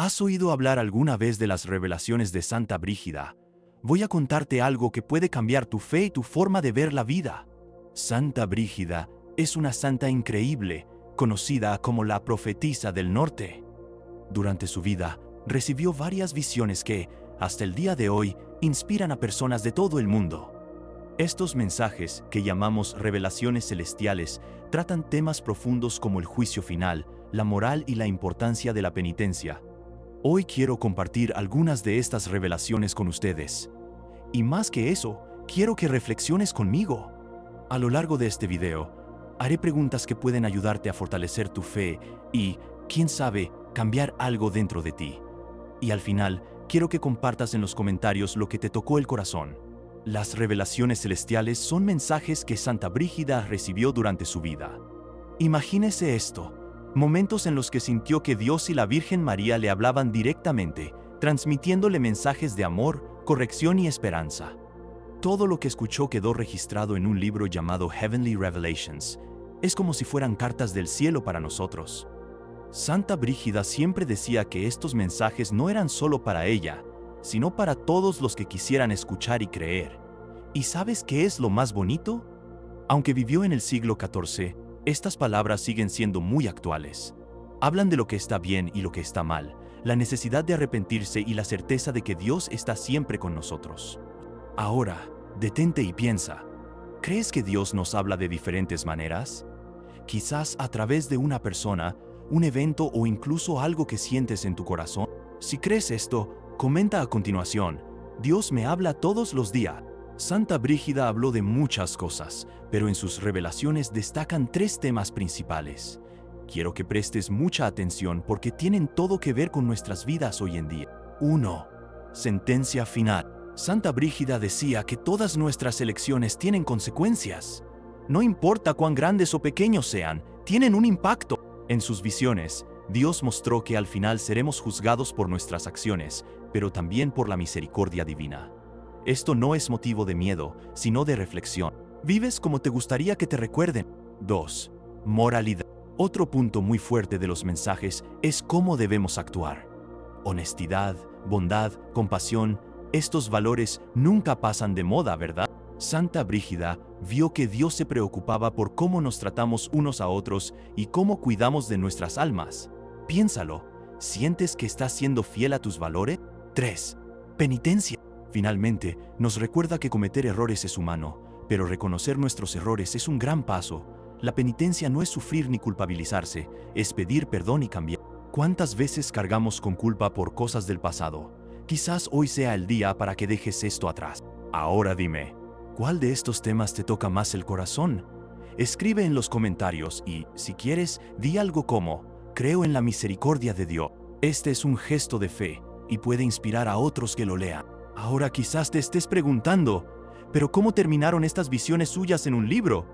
¿Has oído hablar alguna vez de las revelaciones de Santa Brígida? Voy a contarte algo que puede cambiar tu fe y tu forma de ver la vida. Santa Brígida es una santa increíble, conocida como la profetisa del norte. Durante su vida, recibió varias visiones que, hasta el día de hoy, inspiran a personas de todo el mundo. Estos mensajes, que llamamos revelaciones celestiales, tratan temas profundos como el juicio final, la moral y la importancia de la penitencia. Hoy quiero compartir algunas de estas revelaciones con ustedes. Y más que eso, quiero que reflexiones conmigo. A lo largo de este video, haré preguntas que pueden ayudarte a fortalecer tu fe y, quién sabe, cambiar algo dentro de ti. Y al final, quiero que compartas en los comentarios lo que te tocó el corazón. Las revelaciones celestiales son mensajes que Santa Brígida recibió durante su vida. Imagínese esto. Momentos en los que sintió que Dios y la Virgen María le hablaban directamente, transmitiéndole mensajes de amor, corrección y esperanza. Todo lo que escuchó quedó registrado en un libro llamado Heavenly Revelations. Es como si fueran cartas del cielo para nosotros. Santa Brígida siempre decía que estos mensajes no eran solo para ella, sino para todos los que quisieran escuchar y creer. ¿Y sabes qué es lo más bonito? Aunque vivió en el siglo XIV, estas palabras siguen siendo muy actuales. Hablan de lo que está bien y lo que está mal, la necesidad de arrepentirse y la certeza de que Dios está siempre con nosotros. Ahora, detente y piensa. ¿Crees que Dios nos habla de diferentes maneras? Quizás a través de una persona, un evento o incluso algo que sientes en tu corazón. Si crees esto, comenta a continuación. Dios me habla todos los días. Santa Brígida habló de muchas cosas, pero en sus revelaciones destacan 3 temas principales. Quiero que prestes mucha atención porque tienen todo que ver con nuestras vidas hoy en día. 1. Sentencia final. Santa Brígida decía que todas nuestras elecciones tienen consecuencias. No importa cuán grandes o pequeños sean, tienen un impacto. En sus visiones, Dios mostró que al final seremos juzgados por nuestras acciones, pero también por la misericordia divina. Esto no es motivo de miedo, sino de reflexión. ¿Vives como te gustaría que te recuerden? 2. Moralidad. Otro punto muy fuerte de los mensajes es cómo debemos actuar. Honestidad, bondad, compasión, estos valores nunca pasan de moda, ¿verdad? Santa Brígida vio que Dios se preocupaba por cómo nos tratamos unos a otros y cómo cuidamos de nuestras almas. Piénsalo, ¿sientes que estás siendo fiel a tus valores? 3. Penitencia. Finalmente, nos recuerda que cometer errores es humano, pero reconocer nuestros errores es un gran paso. La penitencia no es sufrir ni culpabilizarse, es pedir perdón y cambiar. ¿Cuántas veces cargamos con culpa por cosas del pasado? Quizás hoy sea el día para que dejes esto atrás. Ahora dime, ¿cuál de estos temas te toca más el corazón? Escribe en los comentarios y, si quieres, di algo como, creo en la misericordia de Dios. Este es un gesto de fe y puede inspirar a otros que lo lean. Ahora quizás te estés preguntando, ¿pero cómo terminaron estas visiones suyas en un libro?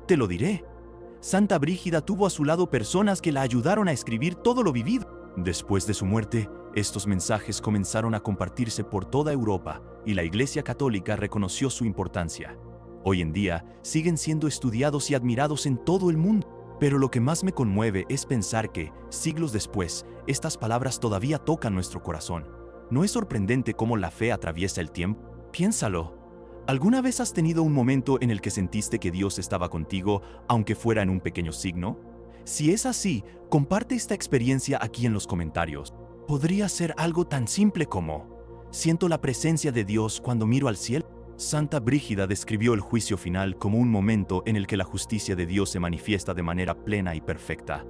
Te lo diré. Santa Brígida tuvo a su lado personas que la ayudaron a escribir todo lo vivido. Después de su muerte, estos mensajes comenzaron a compartirse por toda Europa y la Iglesia Católica reconoció su importancia. Hoy en día, siguen siendo estudiados y admirados en todo el mundo. Pero lo que más me conmueve es pensar que, siglos después, estas palabras todavía tocan nuestro corazón. ¿No es sorprendente cómo la fe atraviesa el tiempo? Piénsalo. ¿Alguna vez has tenido un momento en el que sentiste que Dios estaba contigo, aunque fuera en un pequeño signo? Si es así, comparte esta experiencia aquí en los comentarios. Podría ser algo tan simple como: siento la presencia de Dios cuando miro al cielo. Santa Brígida describió el juicio final como un momento en el que la justicia de Dios se manifiesta de manera plena y perfecta.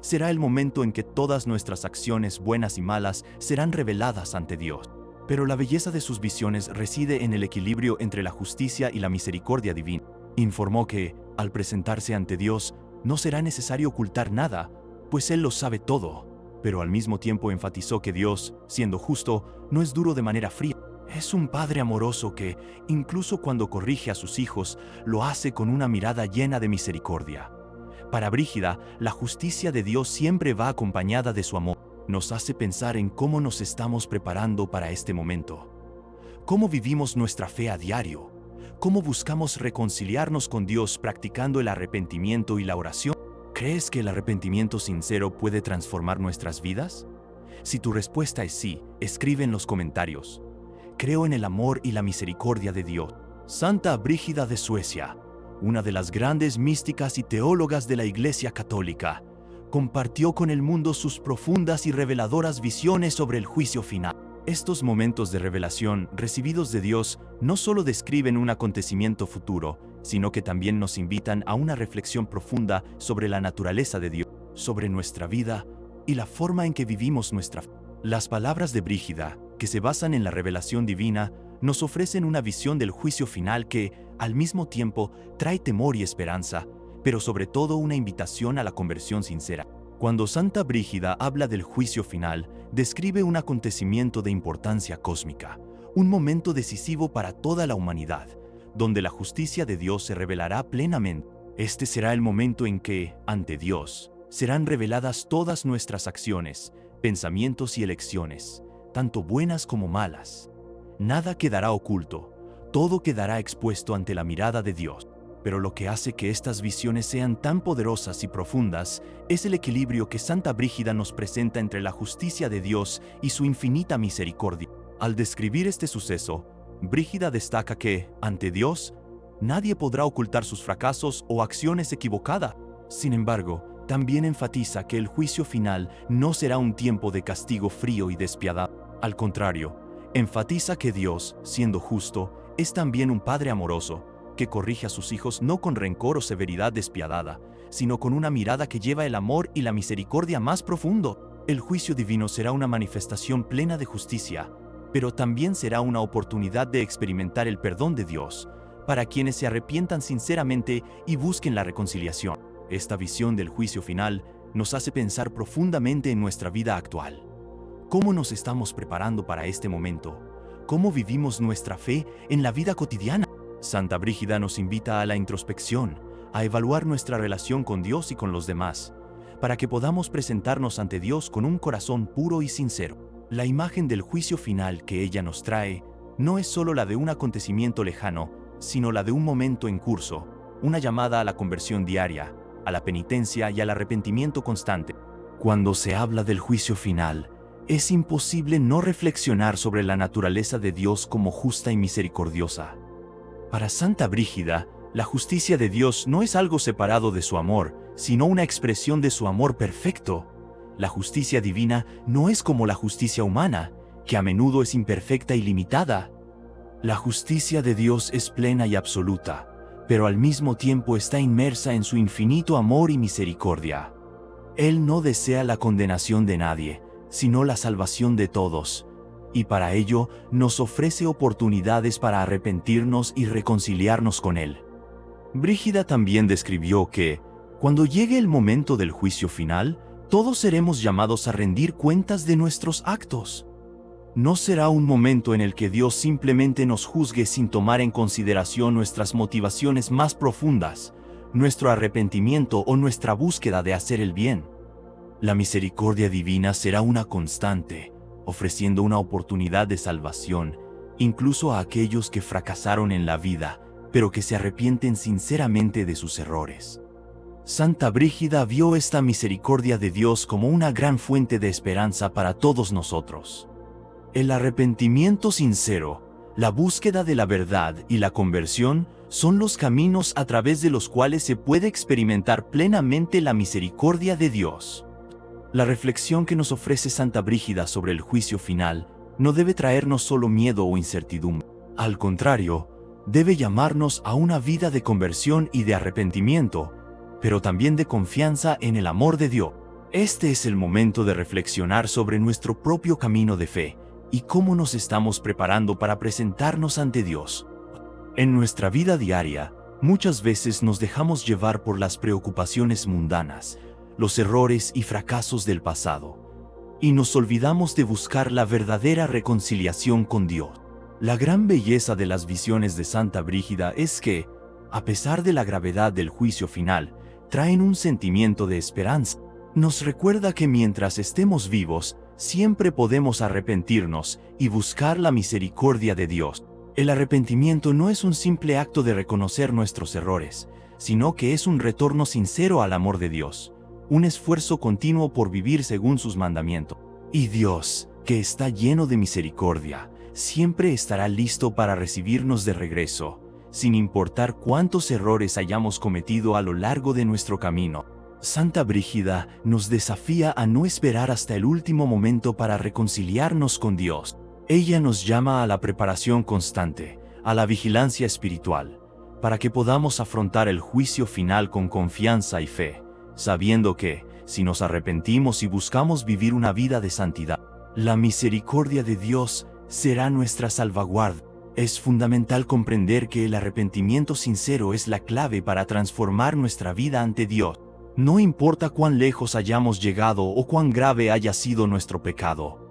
Será el momento en que todas nuestras acciones, buenas y malas, serán reveladas ante Dios. Pero la belleza de sus visiones reside en el equilibrio entre la justicia y la misericordia divina. Informó que, al presentarse ante Dios, no será necesario ocultar nada, pues Él lo sabe todo. Pero al mismo tiempo enfatizó que Dios, siendo justo, no es duro de manera fría. Es un Padre amoroso que, incluso cuando corrige a sus hijos, lo hace con una mirada llena de misericordia. Para Brígida, la justicia de Dios siempre va acompañada de su amor. Nos hace pensar en cómo nos estamos preparando para este momento. ¿Cómo vivimos nuestra fe a diario? ¿Cómo buscamos reconciliarnos con Dios practicando el arrepentimiento y la oración? ¿Crees que el arrepentimiento sincero puede transformar nuestras vidas? Si tu respuesta es sí, escribe en los comentarios. Creo en el amor y la misericordia de Dios. Santa Brígida de Suecia, una de las grandes místicas y teólogas de la Iglesia Católica, compartió con el mundo sus profundas y reveladoras visiones sobre el juicio final. Estos momentos de revelación recibidos de Dios no solo describen un acontecimiento futuro, sino que también nos invitan a una reflexión profunda sobre la naturaleza de Dios, sobre nuestra vida y la forma en que vivimos nuestra fe. Las palabras de Brígida, que se basan en la revelación divina, nos ofrecen una visión del juicio final que, al mismo tiempo, trae temor y esperanza, pero sobre todo una invitación a la conversión sincera. Cuando Santa Brígida habla del juicio final, describe un acontecimiento de importancia cósmica, un momento decisivo para toda la humanidad, donde la justicia de Dios se revelará plenamente. Este será el momento en que, ante Dios, serán reveladas todas nuestras acciones, pensamientos y elecciones, tanto buenas como malas. Nada quedará oculto, todo quedará expuesto ante la mirada de Dios. Pero lo que hace que estas visiones sean tan poderosas y profundas es el equilibrio que Santa Brígida nos presenta entre la justicia de Dios y su infinita misericordia. Al describir este suceso, Brígida destaca que, ante Dios, nadie podrá ocultar sus fracasos o acciones equivocadas. Sin embargo, también enfatiza que el juicio final no será un tiempo de castigo frío y despiadado. Al contrario, enfatiza que Dios, siendo justo, es también un Padre amoroso, que corrige a sus hijos no con rencor o severidad despiadada, sino con una mirada que lleva el amor y la misericordia más profundo. El juicio divino será una manifestación plena de justicia, pero también será una oportunidad de experimentar el perdón de Dios, para quienes se arrepientan sinceramente y busquen la reconciliación. Esta visión del juicio final nos hace pensar profundamente en nuestra vida actual. ¿Cómo nos estamos preparando para este momento? ¿Cómo vivimos nuestra fe en la vida cotidiana? Santa Brígida nos invita a la introspección, a evaluar nuestra relación con Dios y con los demás, para que podamos presentarnos ante Dios con un corazón puro y sincero. La imagen del juicio final que ella nos trae no es solo la de un acontecimiento lejano, sino la de un momento en curso, una llamada a la conversión diaria, a la penitencia y al arrepentimiento constante. Cuando se habla del juicio final, es imposible no reflexionar sobre la naturaleza de Dios como justa y misericordiosa. Para Santa Brígida, la justicia de Dios no es algo separado de su amor, sino una expresión de su amor perfecto. La justicia divina no es como la justicia humana, que a menudo es imperfecta y limitada. La justicia de Dios es plena y absoluta, pero al mismo tiempo está inmersa en su infinito amor y misericordia. Él no desea la condenación de nadie, sino la salvación de todos, y para ello nos ofrece oportunidades para arrepentirnos y reconciliarnos con Él. Brígida también describió que, cuando llegue el momento del juicio final, todos seremos llamados a rendir cuentas de nuestros actos. No será un momento en el que Dios simplemente nos juzgue sin tomar en consideración nuestras motivaciones más profundas, nuestro arrepentimiento o nuestra búsqueda de hacer el bien. La misericordia divina será una constante, ofreciendo una oportunidad de salvación, incluso a aquellos que fracasaron en la vida, pero que se arrepienten sinceramente de sus errores. Santa Brígida vio esta misericordia de Dios como una gran fuente de esperanza para todos nosotros. El arrepentimiento sincero, la búsqueda de la verdad y la conversión son los caminos a través de los cuales se puede experimentar plenamente la misericordia de Dios. La reflexión que nos ofrece Santa Brígida sobre el juicio final no debe traernos solo miedo o incertidumbre. Al contrario, debe llamarnos a una vida de conversión y de arrepentimiento, pero también de confianza en el amor de Dios. Este es el momento de reflexionar sobre nuestro propio camino de fe y cómo nos estamos preparando para presentarnos ante Dios. En nuestra vida diaria, muchas veces nos dejamos llevar por las preocupaciones mundanas, los errores y fracasos del pasado, y nos olvidamos de buscar la verdadera reconciliación con Dios. La gran belleza de las visiones de Santa Brígida es que, a pesar de la gravedad del juicio final, traen un sentimiento de esperanza. Nos recuerda que mientras estemos vivos, siempre podemos arrepentirnos y buscar la misericordia de Dios. El arrepentimiento no es un simple acto de reconocer nuestros errores, sino que es un retorno sincero al amor de Dios, un esfuerzo continuo por vivir según sus mandamientos. Y Dios, que está lleno de misericordia, siempre estará listo para recibirnos de regreso, sin importar cuántos errores hayamos cometido a lo largo de nuestro camino. Santa Brígida nos desafía a no esperar hasta el último momento para reconciliarnos con Dios. Ella nos llama a la preparación constante, a la vigilancia espiritual, para que podamos afrontar el juicio final con confianza y fe, sabiendo que, si nos arrepentimos y buscamos vivir una vida de santidad, la misericordia de Dios será nuestra salvaguarda. Es fundamental comprender que el arrepentimiento sincero es la clave para transformar nuestra vida ante Dios. No importa cuán lejos hayamos llegado o cuán grave haya sido nuestro pecado.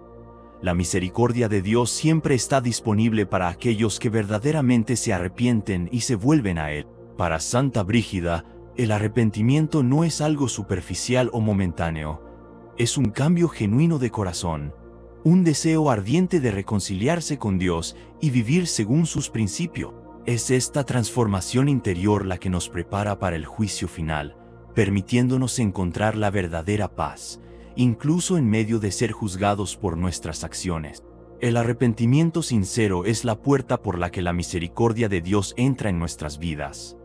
La misericordia de Dios siempre está disponible para aquellos que verdaderamente se arrepienten y se vuelven a Él. Para Santa Brígida, el arrepentimiento no es algo superficial o momentáneo. Es un cambio genuino de corazón, un deseo ardiente de reconciliarse con Dios y vivir según sus principios. Es esta transformación interior la que nos prepara para el juicio final, permitiéndonos encontrar la verdadera paz, incluso en medio de ser juzgados por nuestras acciones. El arrepentimiento sincero es la puerta por la que la misericordia de Dios entra en nuestras vidas,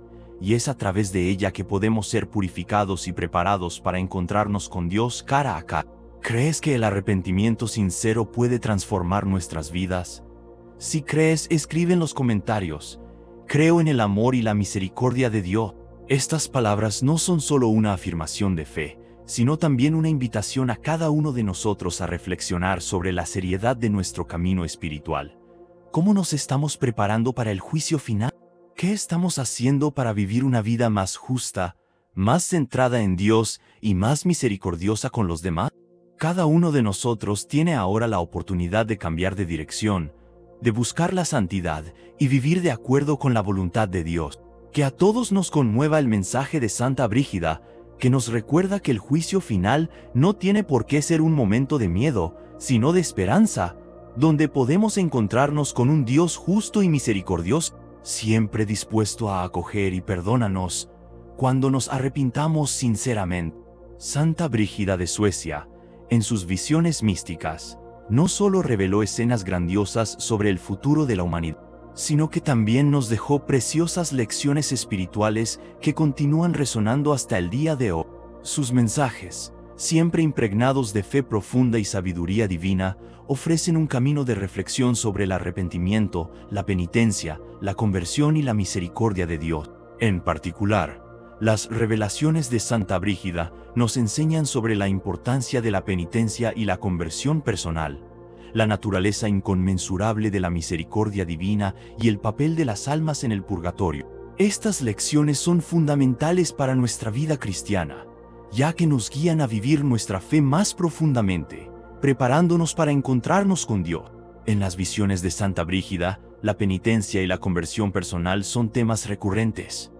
y es a través de ella que podemos ser purificados y preparados para encontrarnos con Dios cara a cara. ¿Crees que el arrepentimiento sincero puede transformar nuestras vidas? Si crees, escribe en los comentarios: creo en el amor y la misericordia de Dios. Estas palabras no son solo una afirmación de fe, sino también una invitación a cada uno de nosotros a reflexionar sobre la seriedad de nuestro camino espiritual. ¿Cómo nos estamos preparando para el juicio final? ¿Qué estamos haciendo para vivir una vida más justa, más centrada en Dios y más misericordiosa con los demás? Cada uno de nosotros tiene ahora la oportunidad de cambiar de dirección, de buscar la santidad y vivir de acuerdo con la voluntad de Dios. Que a todos nos conmueva el mensaje de Santa Brígida, que nos recuerda que el juicio final no tiene por qué ser un momento de miedo, sino de esperanza, donde podemos encontrarnos con un Dios justo y misericordioso, siempre dispuesto a acoger y perdónanos cuando nos arrepintamos sinceramente. Santa Brígida de Suecia, en sus visiones místicas, no solo reveló escenas grandiosas sobre el futuro de la humanidad, sino que también nos dejó preciosas lecciones espirituales que continúan resonando hasta el día de hoy. Sus mensajes, siempre impregnados de fe profunda y sabiduría divina, ofrecen un camino de reflexión sobre el arrepentimiento, la penitencia, la conversión y la misericordia de Dios. En particular, las revelaciones de Santa Brígida nos enseñan sobre la importancia de la penitencia y la conversión personal, la naturaleza inconmensurable de la misericordia divina y el papel de las almas en el purgatorio. Estas lecciones son fundamentales para nuestra vida cristiana, ya que nos guían a vivir nuestra fe más profundamente, preparándonos para encontrarnos con Dios. En las visiones de Santa Brígida, la penitencia y la conversión personal son temas recurrentes.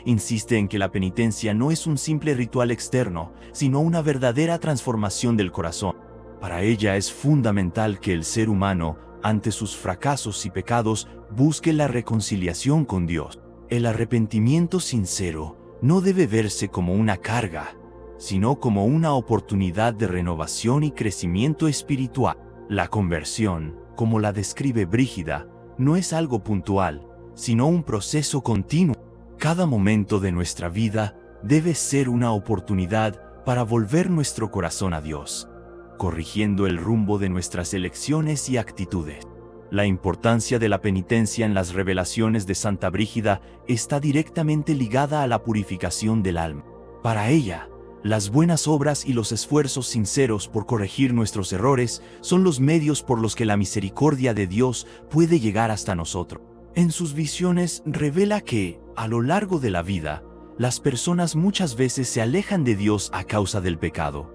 Insiste en que la penitencia no es un simple ritual externo, sino una verdadera transformación del corazón. Para ella es fundamental que el ser humano, ante sus fracasos y pecados, busque la reconciliación con Dios. El arrepentimiento sincero no debe verse como una carga, sino como una oportunidad de renovación y crecimiento espiritual. La conversión, como la describe Brígida, no es algo puntual, sino un proceso continuo. Cada momento de nuestra vida debe ser una oportunidad para volver nuestro corazón a Dios, corrigiendo el rumbo de nuestras elecciones y actitudes. La importancia de la penitencia en las revelaciones de Santa Brígida está directamente ligada a la purificación del alma. Para ella, las buenas obras y los esfuerzos sinceros por corregir nuestros errores son los medios por los que la misericordia de Dios puede llegar hasta nosotros. En sus visiones revela que, a lo largo de la vida, las personas muchas veces se alejan de Dios a causa del pecado,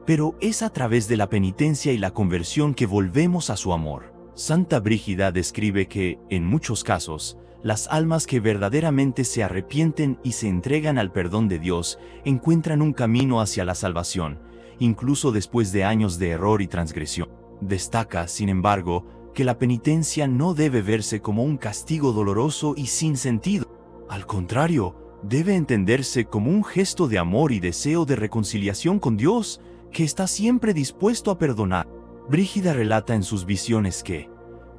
pero es a través de la penitencia y la conversión que volvemos a su amor. Santa Brígida describe que, en muchos casos, las almas que verdaderamente se arrepienten y se entregan al perdón de Dios encuentran un camino hacia la salvación, incluso después de años de error y transgresión. Destaca, sin embargo, que la penitencia no debe verse como un castigo doloroso y sin sentido. Al contrario, debe entenderse como un gesto de amor y deseo de reconciliación con Dios, que está siempre dispuesto a perdonar. Brígida relata en sus visiones que,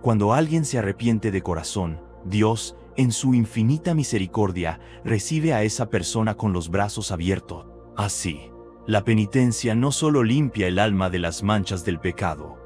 cuando alguien se arrepiente de corazón, Dios, en su infinita misericordia, recibe a esa persona con los brazos abiertos. Así, la penitencia no solo limpia el alma de las manchas del pecado,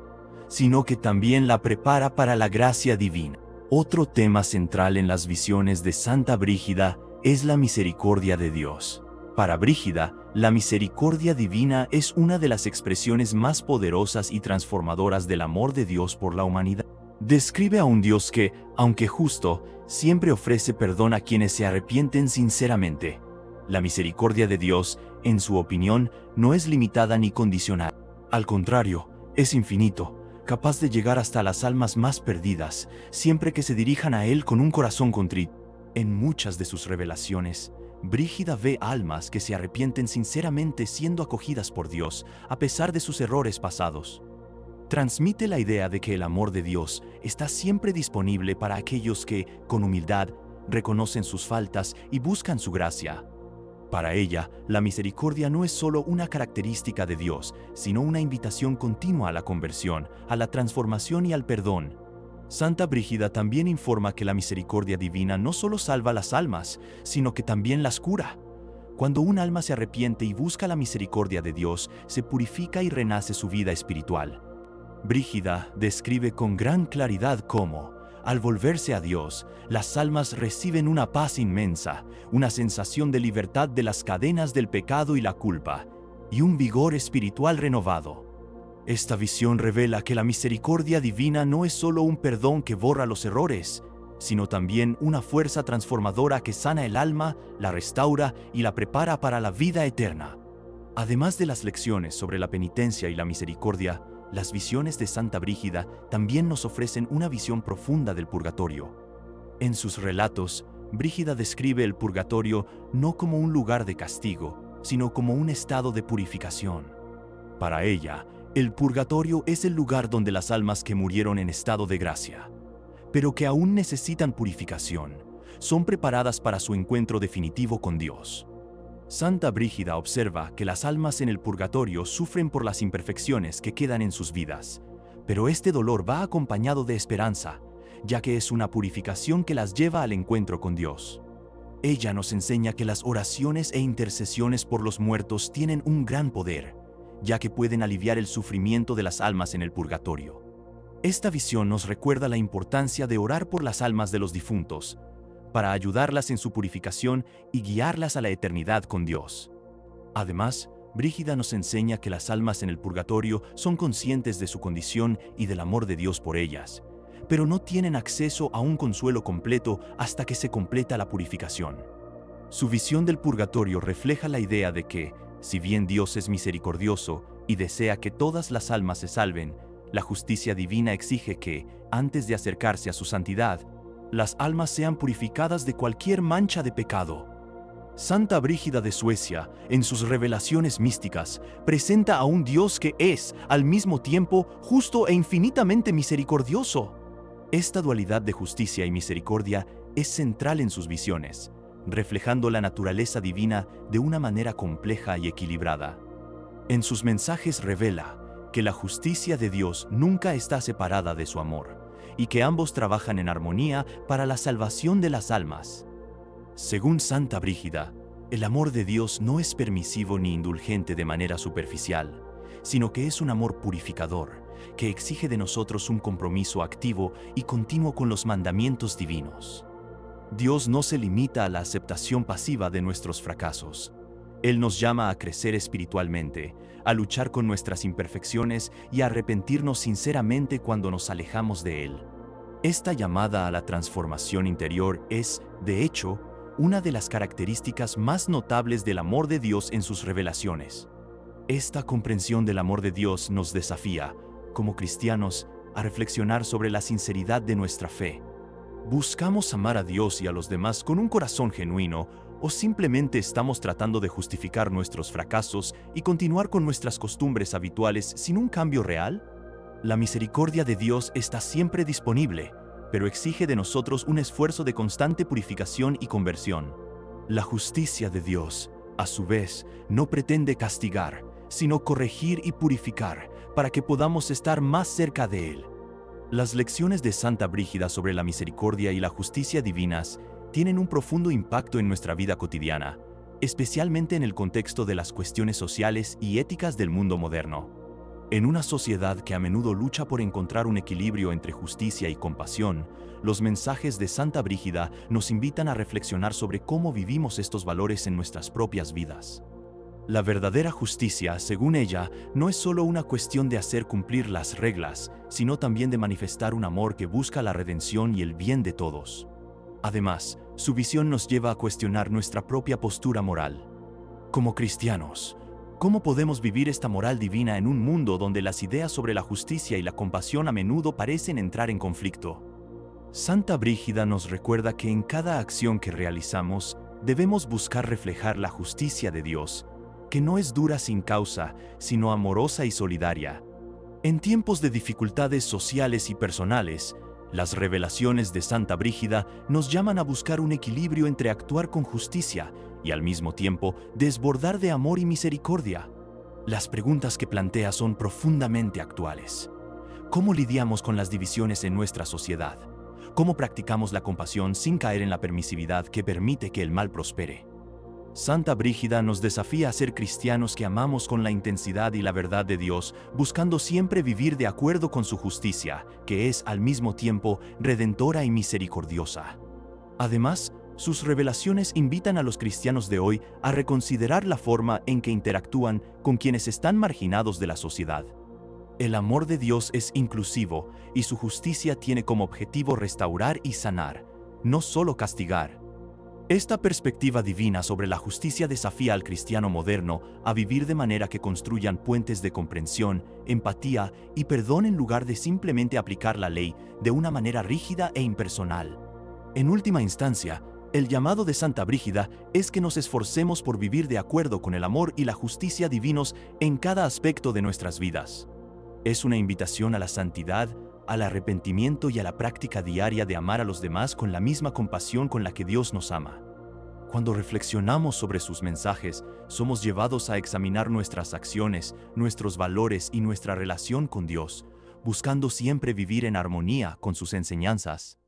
sino que también la prepara para la gracia divina. Otro tema central en las visiones de Santa Brígida es la misericordia de Dios. Para Brígida, la misericordia divina es una de las expresiones más poderosas y transformadoras del amor de Dios por la humanidad. Describe a un Dios que, aunque justo, siempre ofrece perdón a quienes se arrepienten sinceramente. La misericordia de Dios, en su opinión, no es limitada ni condicional. Al contrario, es infinito, capaz de llegar hasta las almas más perdidas, siempre que se dirijan a Él con un corazón contrito. En muchas de sus revelaciones, Brígida ve almas que se arrepienten sinceramente siendo acogidas por Dios, a pesar de sus errores pasados. Transmite la idea de que el amor de Dios está siempre disponible para aquellos que, con humildad, reconocen sus faltas y buscan su gracia. Para ella, la misericordia no es solo una característica de Dios, sino una invitación continua a la conversión, a la transformación y al perdón. Santa Brígida también informa que la misericordia divina no solo salva las almas, sino que también las cura. Cuando un alma se arrepiente y busca la misericordia de Dios, se purifica y renace su vida espiritual. Brígida describe con gran claridad cómo, al volverse a Dios, las almas reciben una paz inmensa, una sensación de libertad de las cadenas del pecado y la culpa, y un vigor espiritual renovado. Esta visión revela que la misericordia divina no es solo un perdón que borra los errores, sino también una fuerza transformadora que sana el alma, la restaura y la prepara para la vida eterna. Además de las lecciones sobre la penitencia y la misericordia, las visiones de Santa Brígida también nos ofrecen una visión profunda del purgatorio. En sus relatos, Brígida describe el purgatorio no como un lugar de castigo, sino como un estado de purificación. Para ella, el purgatorio es el lugar donde las almas que murieron en estado de gracia, pero que aún necesitan purificación, son preparadas para su encuentro definitivo con Dios. Santa Brígida observa que las almas en el purgatorio sufren por las imperfecciones que quedan en sus vidas, pero este dolor va acompañado de esperanza, ya que es una purificación que las lleva al encuentro con Dios. Ella nos enseña que las oraciones e intercesiones por los muertos tienen un gran poder, ya que pueden aliviar el sufrimiento de las almas en el purgatorio. Esta visión nos recuerda la importancia de orar por las almas de los difuntos, para ayudarlas en su purificación y guiarlas a la eternidad con Dios. Además, Brígida nos enseña que las almas en el purgatorio son conscientes de su condición y del amor de Dios por ellas, pero no tienen acceso a un consuelo completo hasta que se completa la purificación. Su visión del purgatorio refleja la idea de que, si bien Dios es misericordioso y desea que todas las almas se salven, la justicia divina exige que, antes de acercarse a su santidad, las almas sean purificadas de cualquier mancha de pecado. Santa Brígida de Suecia, en sus revelaciones místicas, presenta a un Dios que es, al mismo tiempo, justo e infinitamente misericordioso. Esta dualidad de justicia y misericordia es central en sus visiones, reflejando la naturaleza divina de una manera compleja y equilibrada. En sus mensajes revela que la justicia de Dios nunca está separada de su amor, y que ambos trabajan en armonía para la salvación de las almas. Según Santa Brígida, el amor de Dios no es permisivo ni indulgente de manera superficial, sino que es un amor purificador, que exige de nosotros un compromiso activo y continuo con los mandamientos divinos. Dios no se limita a la aceptación pasiva de nuestros fracasos. Él nos llama a crecer espiritualmente, a luchar con nuestras imperfecciones y a arrepentirnos sinceramente cuando nos alejamos de Él. Esta llamada a la transformación interior es, de hecho, una de las características más notables del amor de Dios en sus revelaciones. Esta comprensión del amor de Dios nos desafía, como cristianos, a reflexionar sobre la sinceridad de nuestra fe. ¿Buscamos amar a Dios y a los demás con un corazón genuino, o simplemente estamos tratando de justificar nuestros fracasos y continuar con nuestras costumbres habituales sin un cambio real? La misericordia de Dios está siempre disponible, pero exige de nosotros un esfuerzo de constante purificación y conversión. La justicia de Dios, a su vez, no pretende castigar, sino corregir y purificar, para que podamos estar más cerca de Él. Las lecciones de Santa Brígida sobre la misericordia y la justicia divinas tienen un profundo impacto en nuestra vida cotidiana, especialmente en el contexto de las cuestiones sociales y éticas del mundo moderno. En una sociedad que a menudo lucha por encontrar un equilibrio entre justicia y compasión, los mensajes de Santa Brígida nos invitan a reflexionar sobre cómo vivimos estos valores en nuestras propias vidas. La verdadera justicia, según ella, no es solo una cuestión de hacer cumplir las reglas, sino también de manifestar un amor que busca la redención y el bien de todos. Además, su visión nos lleva a cuestionar nuestra propia postura moral. Como cristianos, ¿cómo podemos vivir esta moral divina en un mundo donde las ideas sobre la justicia y la compasión a menudo parecen entrar en conflicto? Santa Brígida nos recuerda que en cada acción que realizamos debemos buscar reflejar la justicia de Dios, que no es dura sin causa, sino amorosa y solidaria. En tiempos de dificultades sociales y personales, las revelaciones de Santa Brígida nos llaman a buscar un equilibrio entre actuar con justicia y al mismo tiempo desbordar de amor y misericordia. Las preguntas que plantea son profundamente actuales. ¿Cómo lidiamos con las divisiones en nuestra sociedad? ¿Cómo practicamos la compasión sin caer en la permisividad que permite que el mal prospere? Santa Brígida nos desafía a ser cristianos que amamos con la intensidad y la verdad de Dios, buscando siempre vivir de acuerdo con su justicia, que es al mismo tiempo redentora y misericordiosa. Además, sus revelaciones invitan a los cristianos de hoy a reconsiderar la forma en que interactúan con quienes están marginados de la sociedad. El amor de Dios es inclusivo y su justicia tiene como objetivo restaurar y sanar, no solo castigar. Esta perspectiva divina sobre la justicia desafía al cristiano moderno a vivir de manera que construyan puentes de comprensión, empatía y perdón en lugar de simplemente aplicar la ley de una manera rígida e impersonal. En última instancia, el llamado de Santa Brígida es que nos esforcemos por vivir de acuerdo con el amor y la justicia divinos en cada aspecto de nuestras vidas. Es una invitación a la santidad, al arrepentimiento y a la práctica diaria de amar a los demás con la misma compasión con la que Dios nos ama. Cuando reflexionamos sobre sus mensajes, somos llevados a examinar nuestras acciones, nuestros valores y nuestra relación con Dios, buscando siempre vivir en armonía con sus enseñanzas.